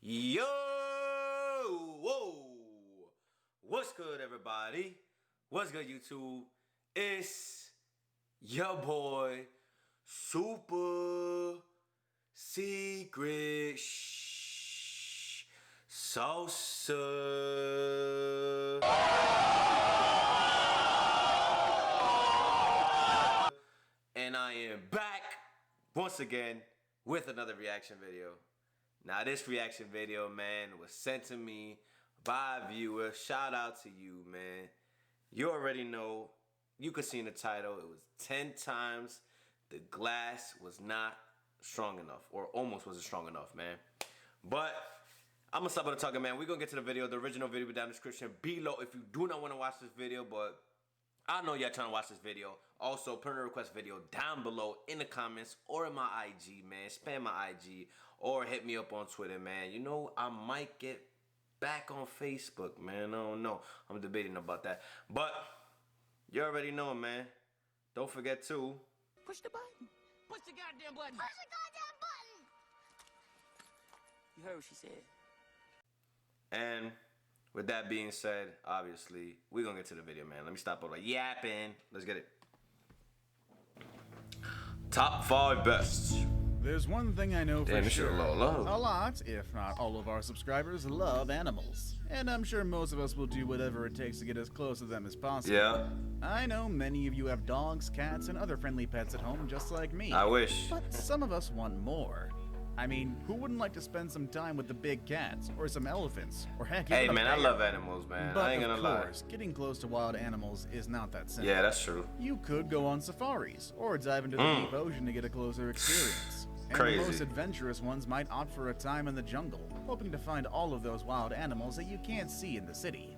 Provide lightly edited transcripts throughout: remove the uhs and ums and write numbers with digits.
Yo! Whoa! What's good, everybody? What's good, YouTube? It's your boy, Supersecretsalsaa. And I am back once again with another reaction video. Now this reaction video, man, was sent to me by a viewer. Shout out to you, man. You already know, you could see in the title, it was 10 times the glass was not strong enough, or almost wasn't strong enough, man. But I'm gonna stop with the talking, man. We're gonna get to the video. The original video will be down in the description below if you do not want to watch this video, but I know y'all trying to watch this video. Also, put in a request video down below in the comments or in my IG, man. Spam my IG or hit me up on Twitter, man. You know, I might get back on Facebook, man. I don't know. I'm debating about that. But you already know, man. Don't forget to push the button. Push the goddamn button. Push the goddamn button. You heard what she said. And with that being said, obviously, we're going to get to the video, man. Let me stop all the yapping. Let's get it. Top 5 best. There's one thing I know for sure. A lot, if not all of our subscribers, love animals. And I'm sure most of us will do whatever it takes to get as close to them as possible. Yeah. I know many of you have dogs, cats, and other friendly pets at home just like me. I wish. But some of us want more. I mean, who wouldn't like to spend some time with the big cats, or some elephants, or heck, hey, even man, a bear? I love animals, man. But I ain't gonna of course, getting close to wild animals is not that simple. Yeah, that's true. You could go on safaris, or dive into the deep ocean to get a closer experience. And Crazy. the most adventurous ones might opt for a time in the jungle, hoping to find all of those wild animals that you can't see in the city.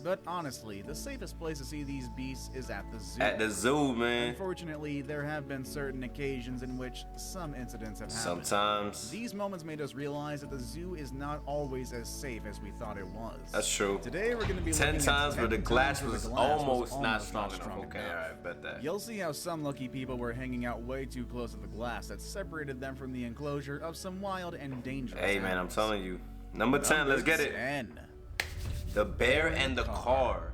But honestly, the safest place to see these beasts is at the zoo. At the zoo, man. Unfortunately, there have been certain occasions in which some incidents have happened. Sometimes. These moments made us realize that the zoo is not always as safe as we thought it was. That's true. Today we're going to be 10 looking times at where the glass where was the almost not strong enough. Okay, alright, bet that. You'll see how some lucky people were hanging out way too close to the glass that separated them from the enclosure of some wild and dangerous Hey, man, I'm animals. telling you. Number 10, let's get it. 10. The bear and the car.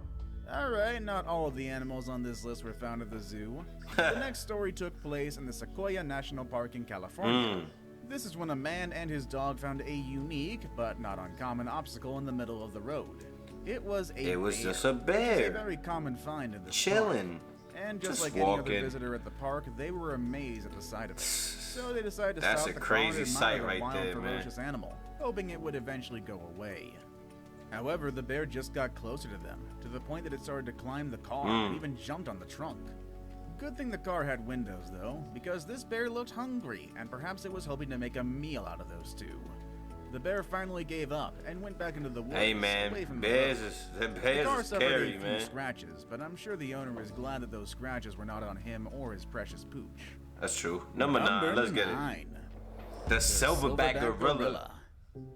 Alright, not all of the animals on this list were found at the zoo. The next story took place in the Sequoia National Park in California. This is when a man and his dog found a unique, but not uncommon, obstacle in the middle of the road. It was just a bear. Which is a very common find in this Chilling. park. And just like walking. any other visitor at the park, they were amazed at the sight of it. So they decided to That's stop a the crazy car and sight admire right the wild, there, man. ferocious animal, hoping it would eventually go away. However, the bear just got closer to them, to the point that it started to climb the car and even jumped on the trunk. Good thing the car had windows, though, because this bear looked hungry, and perhaps it was hoping to make a meal out of those two. The bear finally gave up and went back into the woods. Hey, man, away from bears the road. is The car suffered scary, a few man. scratches, but I'm sure the owner is glad that those scratches were not on him or his precious pooch. That's true. Number 9, let's get it. 9. The silverback gorilla.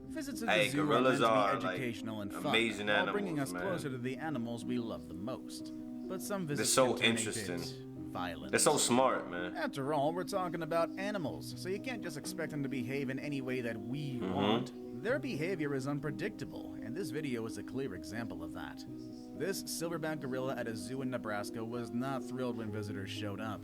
Visits at the Hey, zoo are gorillas meant to are, be like, educational and fun, amazing while animals, bringing us man. closer to the animals we love the most. But some visits so can turn a interesting. bit violent. They're so smart, man. After all, we're talking about animals, so you can't just expect them to behave in any way that we want. Their behavior is unpredictable, and this video is a clear example of that. This silverback gorilla at a zoo in Nebraska was not thrilled when visitors showed up.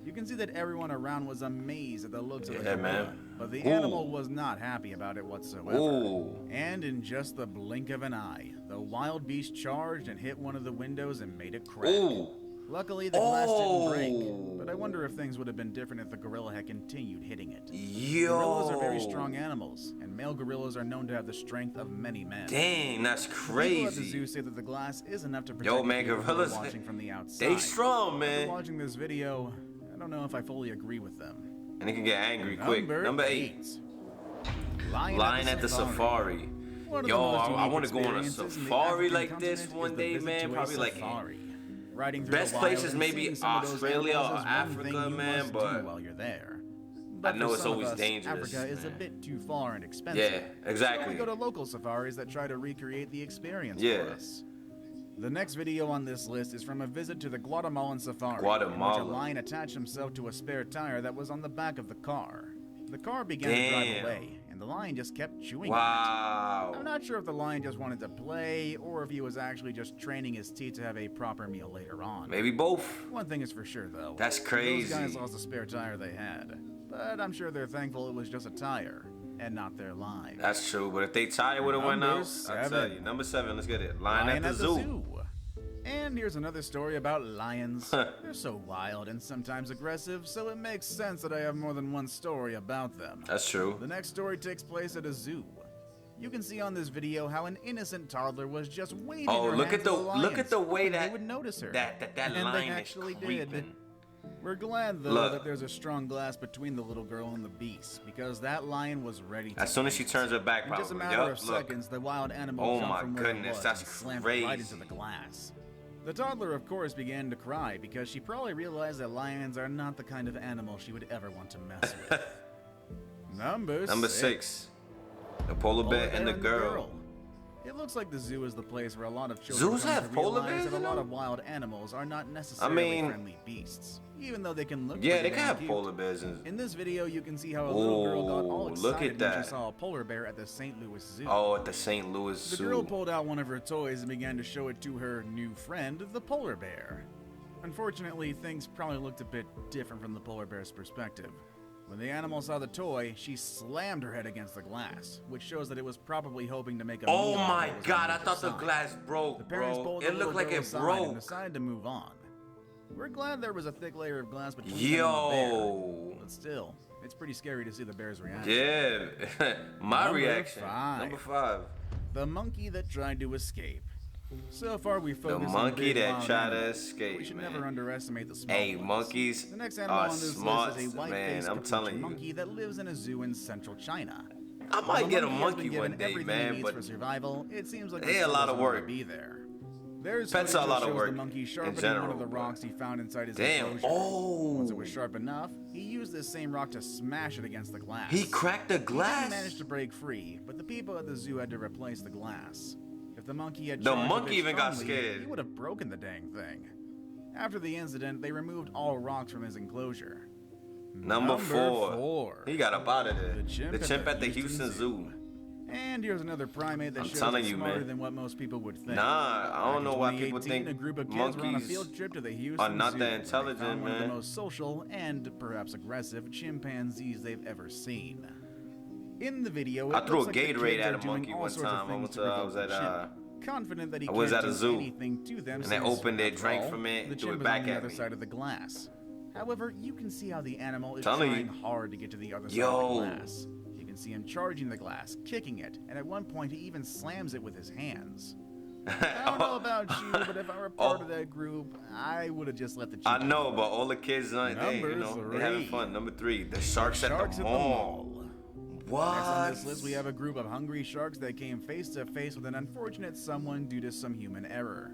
You can see that everyone around was amazed at the looks of the gorilla, man. but the animal was not happy about it whatsoever. Ooh. And in just the blink of an eye, the wild beast charged and hit one of the windows and made it crack. Ooh. Luckily, the glass didn't break, but I wonder if things would have been different if the gorilla had continued hitting it. Yo. Gorillas are very strong animals, and male gorillas are known to have the strength of many men. Dang, that's People at the crazy. zoo say that the glass is enough to protect Yo, man, people who are gorillas, watching from the outside. they strong, After man. watching this video, I don't know if I fully agree with them. And they can get angry quick. Number 8. Lion at the safari. Yo, I want to go on a safari like this one day, man. Probably like Riding through best the wild places and maybe seeing some of those Australia animals or is one Africa, thing you man, must do but while you're there. I But know for it's some of always us, dangerous, Africa is a man. bit too far and expensive. Yeah, exactly. So we go to local safaris that try to recreate the experience Yeah. for us. The next video on this list is from a visit to the Guatemalan safari, Guatemala. in which a lion attached himself to a spare tire that was on the back of the car. The car began to drive Damn. away, and and the lion just kept chewing on it. Wow. I'm not sure if the lion just wanted to play, or if he was actually just training his teeth to have a proper meal later on. Maybe both. One thing is for sure, though. That's crazy. Those guys lost the spare tire they had. But I'm sure they're thankful it was just a tire, and not their lives. That's true, but if they tire would have went out, I tell you. Number 7, let's get it. Lion at the zoo. And here's another story about lions. They're so wild and sometimes aggressive, so it makes sense that I have more than one story about them. That's true. The next story takes place at a zoo. You can see on this video how an innocent toddler was just waving her look hand at to the lions, look at the way they would notice her. that and lion they is actually creeping. did. We're glad though that there's a strong glass between the little girl and the beast, because that lion was ready to As soon as she turns her back, in probably. just a matter of seconds, the wild animal Oh jumped my from where it goodness, was that's and slammed crazy. right into the glass. The toddler, of course, began to cry because she probably realized that lions are not the kind of animal she would ever want to mess with. Number 6. The polar bear and the girl. It looks like the zoo is the place where a lot of children Zoos come have to polar realize bears that a in lot them? of wild animals are not necessarily friendly beasts, even though they can look Yeah, pretty they can damn have cute. polar bears. In this video, you can see how a little girl got all Ooh, look excited at when that. she saw a polar bear at the St. Louis Zoo. Oh, at the St. Louis The Zoo. girl pulled out one of her toys and began to show it to her new friend, the polar bear. Unfortunately, things probably looked a bit different from the polar bear's perspective. When the animal saw the toy, she slammed her head against the glass, which shows that it was probably hoping to make a Oh meal of my what was God, on I thought the side. glass broke, The parents bro. pulled the It looked little like girl it aside and broke. decided to move on. We're glad there was a thick layer of glass between them and the bear, Yo. but still, it's pretty scary to see the bear's reaction. Yeah. My Number reaction. 5. Number 5. The monkey that tried to escape. So far, we The focus on monkey big that wild tried to animals. escape, We should man. never underestimate the small Hey, ones. monkeys The next animal are on this smart, list is a man. white-faced I'm capuchin telling you. monkey that lives in a zoo in central China. I While might the get a has monkey been one given day, everything he man, needs but for survival, it seems like they the a lot of doesn't want work. to be there. There's Pets footage are a lot that of shows work the monkey in sharpening one general, of the bro. rocks he found inside his Damn. enclosure. Oh. Once it was sharp enough, he used this same rock to smash it against the glass. He cracked the He glass. managed to break free, but the people at the zoo had to replace the glass. If the monkey had The charged a monkey bit even got strongly, scared. he would have broken the dang thing. After the incident, they removed all rocks from his enclosure. Number 4. He got up out of there. The chimp at the Houston Zoo. And here's another primate that I'm shows telling it's you, smarter man. than what most people would think. Nah, I don't Back in know why people 2018, think a group of kids were on a monkeys field trip to the Houston not Zoo, that where they intelligent, found one of man. the most social and perhaps aggressive chimpanzees they've ever seen. In the video, I it threw looks a like the Gatorade kids at are a doing monkey all one sorts of time. things to I provoke was the at, chimp, confident that he I was can't at a do zoo, anything to them. and they since, opened it, after drank all, from it, the threw it chimp is back on the at other me. side of the glass. However, you can see how the animal is Telling trying you. hard to get to the other side Yo. of the glass. You can see him charging the glass, kicking it, and at one point he even slams it with his hands. I don't know about you, but if I were part of that group, I would have just let the chimp I know, go. but all the kids, they having 3. fun. Number 3, the sharks at the mall. What? Next on this list, we have a group of hungry sharks that came face to face with an unfortunate someone due to some human error.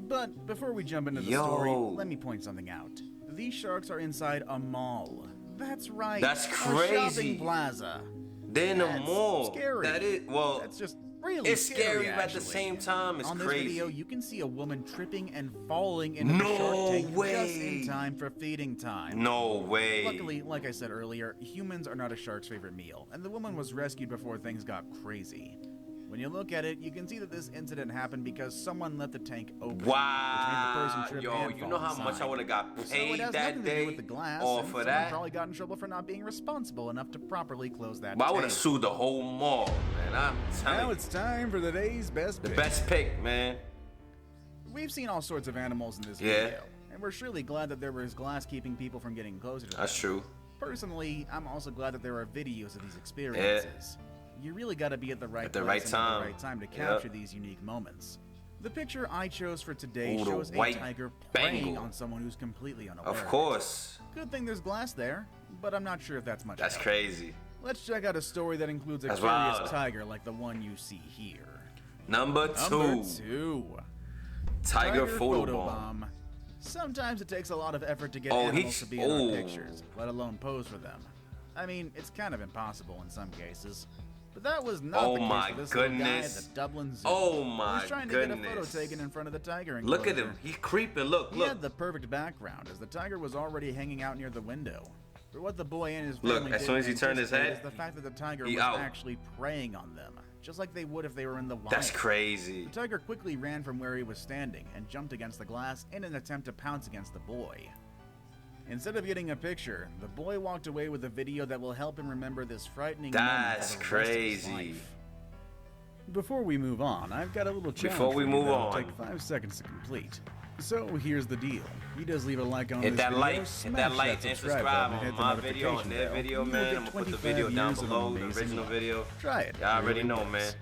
But before we jump into the story, let me point something out. These sharks are inside a mall. That's right. That's A crazy. shopping plaza. They're in the That's mall. Scary. That is, well, That's just really it's scary, but at the actually. same time, it's On this crazy. video, you can see a woman tripping and falling into the No shark tank just way. in time for feeding time. No way. Luckily, like I said earlier, humans are not a shark's favorite meal, and the woman was rescued before things got crazy. When you look at it, you can see that this incident happened because someone left the tank open. Wow. Which means the person tripped Yo, and you know fell how much I inside. would have got So it paid has that nothing to do day with the glass, off and for someone that? probably got in trouble for not being responsible enough to properly close that But I tank. would have sued the whole mall, man. I'm telling Now you. it's time for the day's best The pick. best pick, man. We've seen all sorts of animals in this Yeah. video, and we're surely glad that there was glass keeping people from getting closer to That's them. true. Personally, I'm also glad that there are videos of these experiences. You really got to be at the right At the place right and time. at the right time to Yep. capture these unique moments. The picture I chose for today Ooh, the shows a white tiger preying Bengal. on someone who's completely unaware. Of it. course. Good thing there's glass there, but I'm not sure if that's much That's help. crazy. Let's check out a story that includes a That's curious wild. tiger like the one you see here. Number Number 2. 2. Tiger photo bomb. bomb. Sometimes it takes a lot of effort to get Oh, animals to be in our oh. pictures, let alone pose for them. I mean, it's kind of impossible in some cases. But that was not Oh the case my for this little guy at goodness. the Dublin Zoo. Oh He my was trying to get a photo goodness. taken in front of the tiger Look at enclosure. him. He's creeping. Look, He look. had the perfect background, as the tiger was already hanging out near the window. But what the boy and his Look, family as soon as he didn't turned his anticipate head, is the fact that the tiger he was out. actually preying on them, just like they would if they were in the wild. That's crazy. The tiger quickly ran from where he was standing and jumped against the glass in an attempt to pounce against the boy. Instead of getting a picture, the boy walked away with a video that will help him remember this frightening moment That's for the rest of his crazy. life. Before we move on, I've got a little challenge Before we for you move that'll on. take 5 seconds to complete. So here's the deal. You just leave a like on Hit this that video, like, hit smash that like, and subscribe subscribe button, hit on the my video, on notification their bell. video, You will man. get I'm gonna put the 25 video down years of below, the amazing original life. video. Try it. Y'all already Really know, works. man.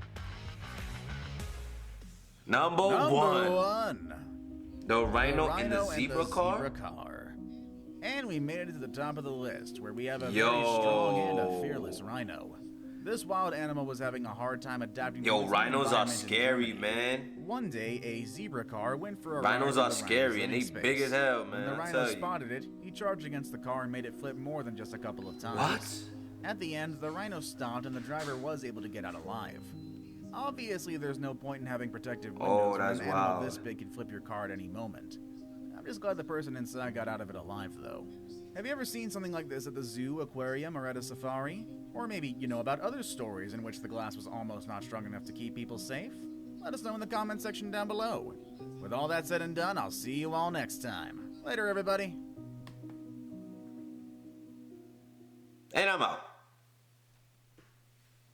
Number Number one. one. The rhino in the and zebra the car? zebra car. And we made it to the top of the list, where we have a Yo. very strong and a fearless rhino. This wild animal was having a hard time adapting to Yo, its new rhinos are environment in scary, Germany. man. One day, a zebra car went for a Rhinos ride are with the scary, rhino's and living they big space. as hell, When man, the I rhino tell you. spotted it, he charged against the car and made it flip more than just a couple of times. What? At the end, the rhino stopped and the driver was able to get out alive. Obviously, there's no point in having protective windows Oh, when that's an animal wild. this big can flip your car at any moment. I'm just glad the person inside got out of it alive, though. Have you ever seen something like this at the zoo, aquarium, or at a safari? Or maybe you know about other stories in which the glass was almost not strong enough to keep people safe? Let us know in the comment section down below. With all that said and done, I'll see you all next time. Later, everybody. And I'm out.